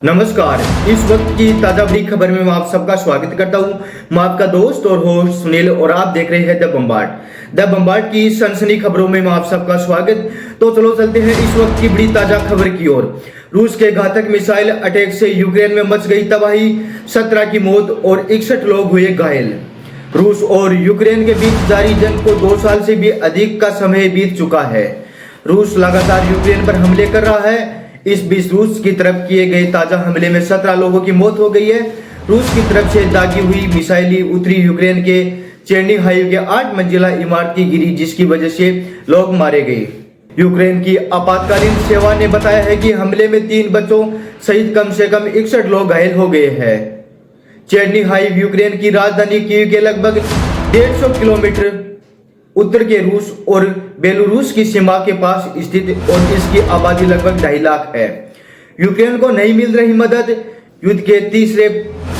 नमस्कार। इस वक्त की ताजा बड़ी खबर में मैं आप सबका स्वागत करता हूं। मैं आपका दोस्त और होस्ट सुनील और आप देख रहे हैं द बम्बार्ड की सनसनी खबरों में मैं आप सबका स्वागत। तो चलो चलते हैं इस वक्त की बड़ी ताजा खबर की ओर। रूस के घातक मिसाइल अटैक से यूक्रेन में मच गई तबाही, 17 की मौत और 61 लोग हुए घायल। रूस और यूक्रेन के बीच जारी जंग को 2 साल से भी अधिक का समय बीत चुका है। रूस लगातार यूक्रेन पर हमले कर रहा है। इस बीच रूस की तरफ किए गए ताजा हमले में 17 लोगों की मौत हो गई है। रूस की तरफ से दागी हुई मिसाइली उत्तरी यूक्रेन के चेर्निहाइव के 8 मंजिला इमारत की गिरी, जिसकी वजह से लोग मारे गए। यूक्रेन की आपातकालीन सेवा ने बताया है कि हमले में 3 बच्चों सहित कम से कम 61 लोग घायल हो गए हैं। चेर्निहाइव यूक्रेन की राजधानी कीव के लगभग 150 किलोमीटर उत्तर के रूस और बेलारूस की सीमा के पास स्थित और इसकी आबादी लगभग 2.5 लाख है। यूक्रेन को नहीं मिल रही मदद। युद्ध के तीसरे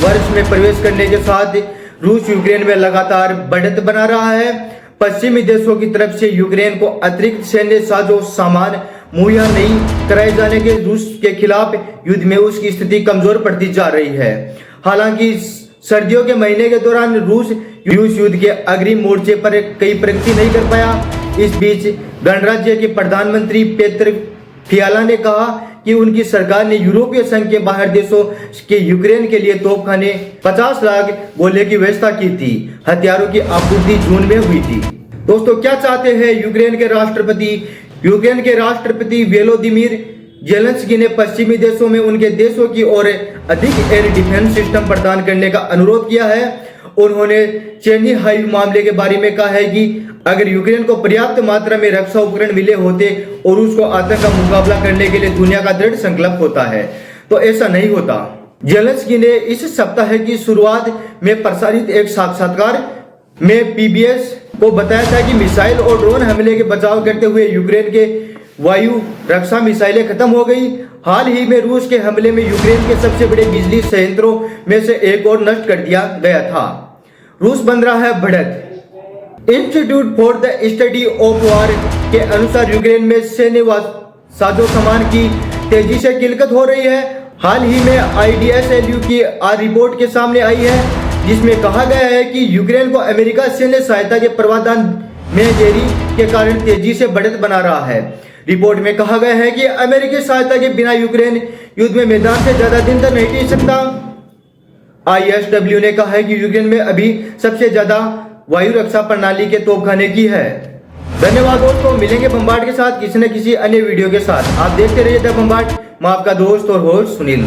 वर्ष में प्रवेश करने के साथ रूस यूक्रेन में लगातार बढ़त बना रहा है। पश्चिमी देशों की तरफ से यूक्रेन को अतिरिक्त सैन्य साजो सामान मुहैया नहीं कराए जाने के रूस के खिलाफ युद्ध में उसकी स्थिति कमजोर पड़ती जा रही है। हालांकि सर्दियों के महीने के दौरान रूस युद्ध के अग्रिम मोर्चे पर कई प्रगति नहीं कर पाया। इस बीच गणराज्य के प्रधानमंत्री पेत्र फियाला ने कहा कि उनकी सरकार ने यूरोपीय संघ के बाहर देशों के यूक्रेन के लिए तोपखाने 50 लाख गोले की व्यवस्था की थी। हथियारों की आपूर्ति जून में हुई थी। दोस्तों, क्या चाहते हैं यूक्रेन के राष्ट्रपति? यूक्रेन के राष्ट्रपति वोलोदिमीर जेलेंस्की ने पश्चिमी देशों में उनके देशों की ओर अधिक एयर डिफेंस सिस्टम प्रदान करने का अनुरोध किया है। उन्होंने चेर्निहाइव मामले के बारे में कहा है कि अगर यूक्रेन को पर्याप्त मात्रा में रक्षा उपकरण मिले होते और उसको आतंक का मुकाबला करने के लिए दुनिया का दृढ़ संकल्प होता है, तो ऐसा नहीं होता। जेलेंस्की ने इस सप्ताह की शुरुआत में प्रसारित एक साक्षात्कार में पीबीएस को बताया था कि मिसाइल और ड्रोन हमले के बचाव करते हुए यूक्रेन के वायु रक्षा मिसाइलें खत्म हो गई। हाल ही में रूस के हमले में यूक्रेन के सबसे बड़े बिजली संयंत्रों में से एक और नष्ट कर दिया गया था। रूस बन रहा है बढ़त। Institute for the study of war के अनुसार यूक्रेन में सैन्य साजो सामान की तेजी से किल्लत हो रही है। हाल ही में IDSLU की रिपोर्ट के सामने आई है, जिसमें कहा गया है कि यूक्रेन को अमेरिका सैन्य सहायता के प्रावधान में देरी के कारण तेजी से बढ़त बना रहा है। रिपोर्ट में कहा गया है कि अमेरिकी सहायता के बिना यूक्रेन युद्ध में मैदान से ज्यादा दिन तक नहीं टिक सकता। ISW ने कहा है कि यूक्रेन में अभी सबसे ज्यादा वायु रक्षा प्रणाली के तोपखाने की है। धन्यवाद दोस्तों, मिलेंगे बम्बार्ड के साथ किसी न किसी अन्य वीडियो के साथ। आप देखते रहिए द बम्बार्ड। मैं आपका दोस्त और होस्ट सुनील।